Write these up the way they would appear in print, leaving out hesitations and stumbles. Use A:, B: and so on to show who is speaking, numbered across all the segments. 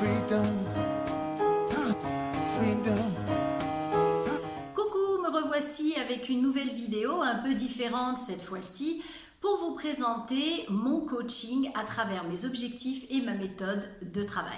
A: freedom, freedom.
B: Coucou, me revoici avec une nouvelle vidéo un peu différente cette fois-ci pour vous présenter mon coaching à travers mes objectifs et ma méthode de travail.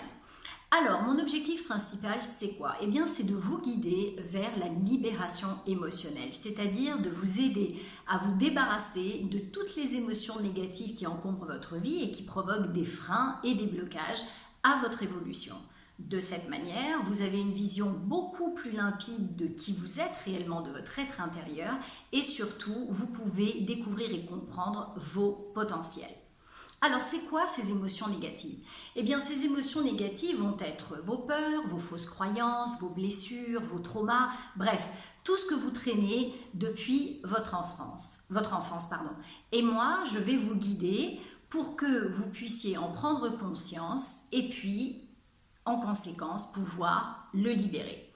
B: Alors, mon objectif principal, c'est quoi? Eh bien, c'est de vous guider vers la libération émotionnelle, c'est-à-dire de vous aider à vous débarrasser de toutes les émotions négatives qui encombrent votre vie et qui provoquent des freins et des blocages à votre évolution. De cette manière, vous avez une vision beaucoup plus limpide de qui vous êtes réellement, de votre être intérieur, et surtout, vous pouvez découvrir et comprendre vos potentiels. Alors, c'est quoi ces émotions négatives? Eh bien, ces émotions négatives vont être vos peurs, vos fausses croyances, vos blessures, vos traumas, bref, tout ce que vous traînez depuis votre enfance. Et moi, je vais vous guider pour que vous puissiez en prendre conscience et puis, en conséquence, pouvoir le libérer.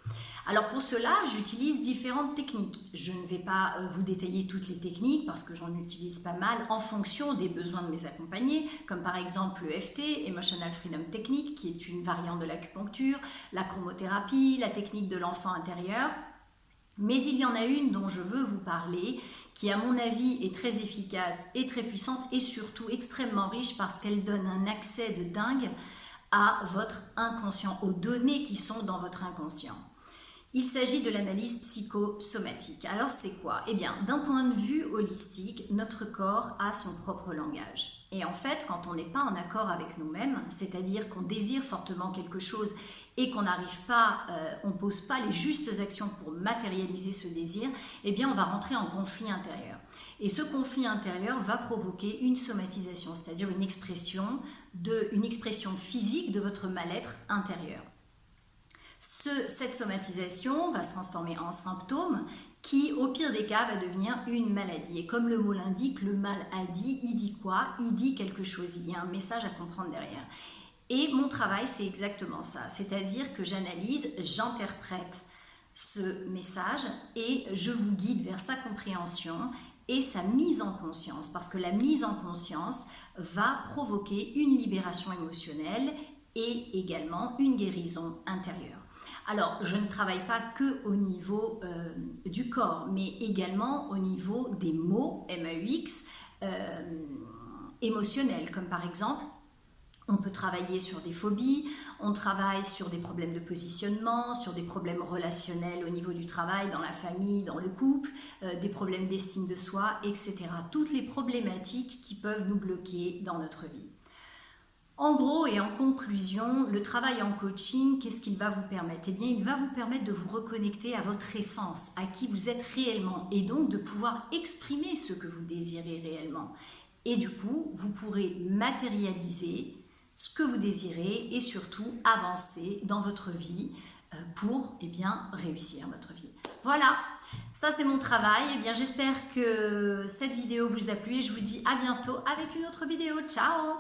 B: Alors pour cela, j'utilise différentes techniques. Je ne vais pas vous détailler toutes les techniques parce que j'en utilise pas mal en fonction des besoins de mes accompagnés, comme par exemple le l'EFT, Emotional Freedom Technique, qui est une variante de l'acupuncture, la chromothérapie, la technique de l'enfant intérieur. Mais il y en a une dont je veux vous parler, qui à mon avis est très efficace et très puissante et surtout extrêmement riche parce qu'elle donne un accès de dingue à votre inconscient, aux données qui sont dans votre inconscient. Il s'agit de l'analyse psychosomatique. Alors c'est quoi? Eh bien, d'un point de vue holistique, notre corps a son propre langage. Et en fait, quand on n'est pas en accord avec nous-mêmes, c'est-à-dire qu'on désire fortement quelque chose et qu'on n'arrive pas, on ne pose pas les justes actions pour matérialiser ce désir, eh bien on va rentrer en conflit intérieur. Et ce conflit intérieur va provoquer une somatisation, c'est-à-dire une expression physique de votre mal-être intérieur. Cette somatisation va se transformer en symptômes qui, au pire des cas, va devenir une maladie. Et comme le mot l'indique, le mal a dit, il dit quoi? Il dit quelque chose, il y a un message à comprendre derrière. Et mon travail, c'est exactement ça, c'est-à-dire que j'analyse, j'interprète ce message et je vous guide vers sa compréhension et sa mise en conscience, parce que la mise en conscience va provoquer une libération émotionnelle et également une guérison intérieure. Alors, je ne travaille pas que au niveau du corps, mais également au niveau des mots, MAUX, émotionnels, comme par exemple, on peut travailler sur des phobies, on travaille sur des problèmes de positionnement, sur des problèmes relationnels au niveau du travail, dans la famille, dans le couple, des problèmes d'estime de soi, etc. Toutes les problématiques qui peuvent nous bloquer dans notre vie. En gros et en conclusion, le travail en coaching, qu'est-ce qu'il va vous permettre? Eh bien, il va vous permettre de vous reconnecter à votre essence, à qui vous êtes réellement, et donc de pouvoir exprimer ce que vous désirez réellement. Et du coup, vous pourrez matérialiser ce que vous désirez et surtout avancer dans votre vie pour réussir votre vie. Voilà, ça c'est mon travail. Eh bien, j'espère que cette vidéo vous a plu et je vous dis à bientôt avec une autre vidéo. Ciao!